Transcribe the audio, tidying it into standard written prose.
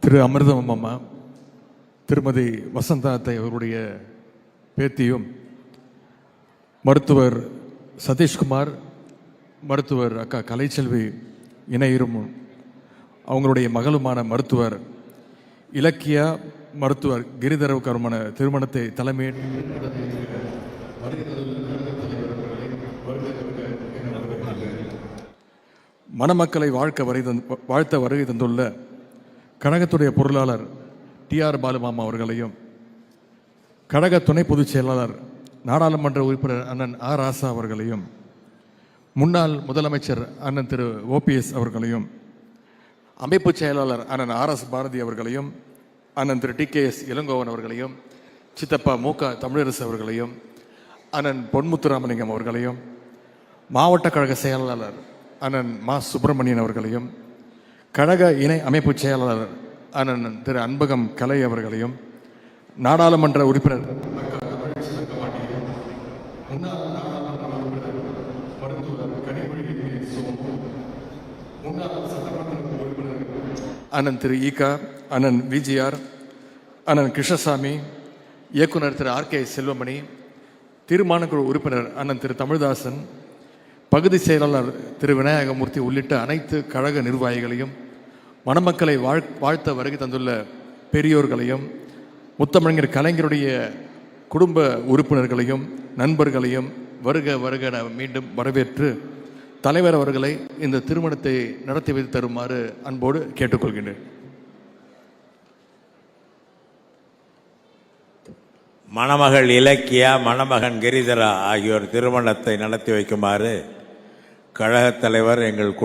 திரு அமிர்தம் அம்மா, திருமதி வசந்தாத்தை அவருடைய பேத்தியும், மருத்துவர் சதீஷ்குமார், மருத்துவர் அக்கா கலைச்செல்வி இணையரும், அவங்களுடைய மகளுமான மருத்துவர் இலக்கியா, மருத்துவர் கிரிதரவுக்காரமான திருமணத்தை தலைமையேற்று மணமக்களை வாழ்த்த வருகை தந்துள்ள கழகத்துடைய பொருளாளர் டிஆர் பாலுமாமா அவர்களையும், கழக துணை பொதுச் செயலாளர் நாடாளுமன்ற உறுப்பினர் அண்ணன் ஆர் ராசா அவர்களையும், முன்னாள் முதலமைச்சர் அண்ணன் திரு ஓபிஎஸ் அவர்களையும், அமைப்பு செயலாளர் அண்ணன் ஆர்எஸ் பாரதி அவர்களையும், அண்ணன் திரு டிகேஎஸ் இளங்கோவன் அவர்களையும், சித்தப்பா மூக தமிழரசு அவர்களையும், அண்ணன் பொன்முத்துராமலிங்கம் அவர்களையும், மாவட்ட கழக செயலாளர் அண்ணன் மா சுப்பிரமணியன் அவர்களையும், கழக இணை அமைப்பு செயலாளர் அண்ணன் திரு அன்பகம் கலை அவர்களையும், நாடாளுமன்ற உறுப்பினர் அண்ணன் திரு ஈகா, அண்ணன் விஜிஆர், அண்ணன் கிருஷ்ணசாமி, இயக்குனர் திரு ஆர்கே செல்வமணி, தீர்மானக்குழு உறுப்பினர் அண்ணன் திரு தமிழ்தாசன், பகுதி செயலாளர் திரு விநாயகமூர்த்தி உள்ளிட்ட அனைத்து கழக நிர்வாகிகளையும், மணமக்களை வாழ்த்த வருகை தந்துள்ள பெரியோர்களையும், முத்தமிழர் கலைஞருடைய குடும்ப உறுப்பினர்களையும் நண்பர்களையும் வருக வருக மீண்டும் வரவேற்று தலைவர் அவர்களை இந்த திருமணத்தை நடத்தி வைத்து தருமாறு அன்போடு கேட்டுக்கொள்கின்றேன். மணமகள் இலக்கியா, மணமகன் கிரிதரா ஆகியோர் திருமணத்தை நடத்தி வைக்குமாறு கழகத் தலைவர் எங்கள்